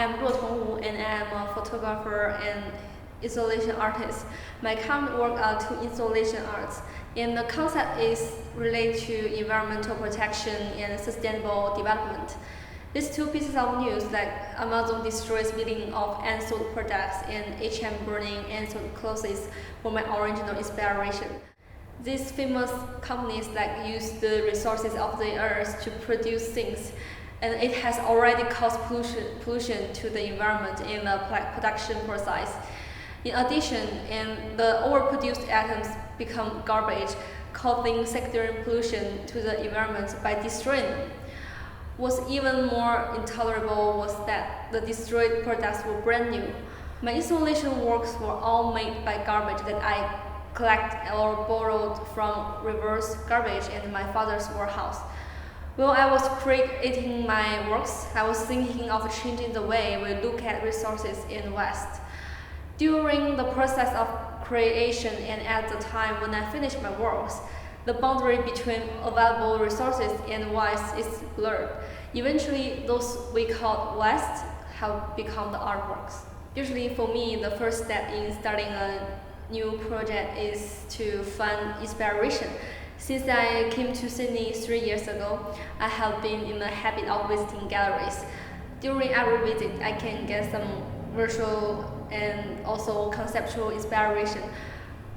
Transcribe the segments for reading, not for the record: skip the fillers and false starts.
I'm Ruotong Wu and I'm a photographer and installation artist. My current work are two installation arts, and the concept is related to environmental protection and sustainable development. These two pieces of news, like Amazon destroys millions of unsold products and H&M burning unsold clothes, were my original inspiration. These famous companies use the resources of the earth to produce things, and it has already caused pollution to the environment in the production process. In addition, the overproduced items become garbage, causing secondary pollution to the environment by destroying them. What's even more intolerable was that the destroyed products were brand new. My installation works were all made by garbage that I collect or borrowed from reverse garbage in my father's warehouse. While I was creating my works, I was thinking of changing the way we look at resources in the West. During the process of creation and at the time when I finished my works, the boundary between available resources and West is blurred. Eventually, those we call West have become the artworks. Usually for me, the first step in starting a new project is to find inspiration. Since I came to Sydney 3 years ago, I have been in the habit of visiting galleries. During every visit, I can get some virtual and also conceptual inspiration.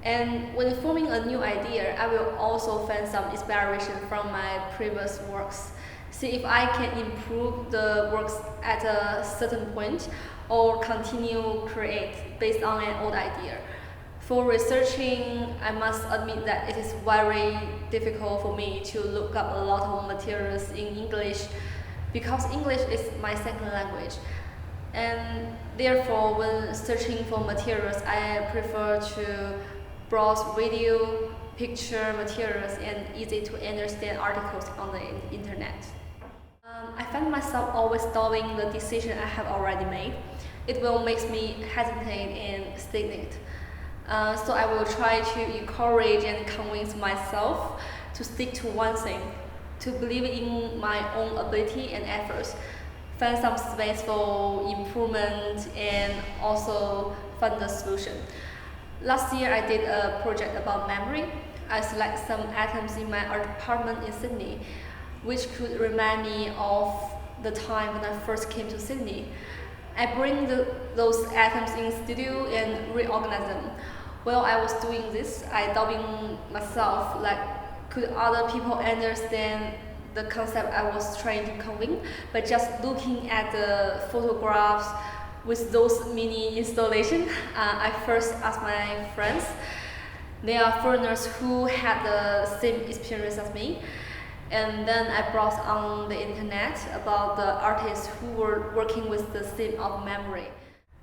And when forming a new idea, I will also find some inspiration from my previous works. See if I can improve the works at a certain point or continue create based on an old idea. For researching, I must admit that it is very difficult for me to look up a lot of materials in English because English is my second language. And therefore, when searching for materials, I prefer to browse video, picture materials, and easy to understand articles on the internet. I find myself always stalling the decision I have already made. It will make me hesitate and stagnate. So I will try to encourage and convince myself to stick to one thing, to believe in my own ability and efforts, find some space for improvement, and also find the solution. Last year I did a project about memory. I select some items in my apartment in Sydney, which could remind me of the time when I first came to Sydney. I bring those items in studio and reorganize them. While I was doing this, I doubting myself, could other people understand the concept I was trying to convey? But just looking at the photographs with those mini installations, I first asked my friends. They are foreigners who had the same experience as me. And then I browsed on the internet about the artists who were working with the theme of memory.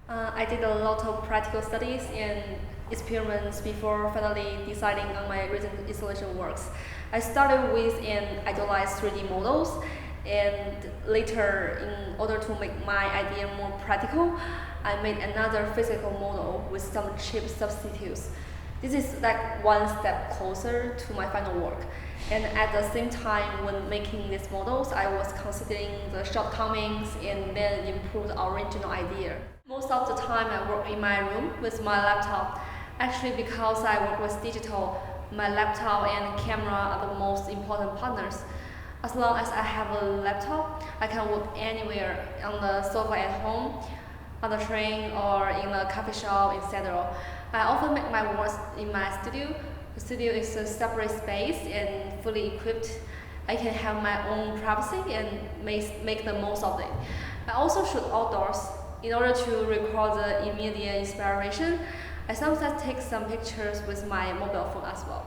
I did a lot of practical studies and experiments before finally deciding on my recent installation works. I started with an idealized 3D models, and later, in order to make my idea more practical, I made another physical model with some cheap substitutes. This is one step closer to my final work. And at the same time, when making these models, I was considering the shortcomings and then improve the original idea. Most of the time, I work in my room with my laptop. Actually, because I work with digital, my laptop and camera are the most important partners. As long as I have a laptop, I can work anywhere, on the sofa at home, on the train, or in a coffee shop, etc. I often make my works in my studio. The studio is a separate space and fully equipped. I can have my own privacy and make the most of it. I also shoot outdoors. In order to record the immediate inspiration, I sometimes take some pictures with my mobile phone as well.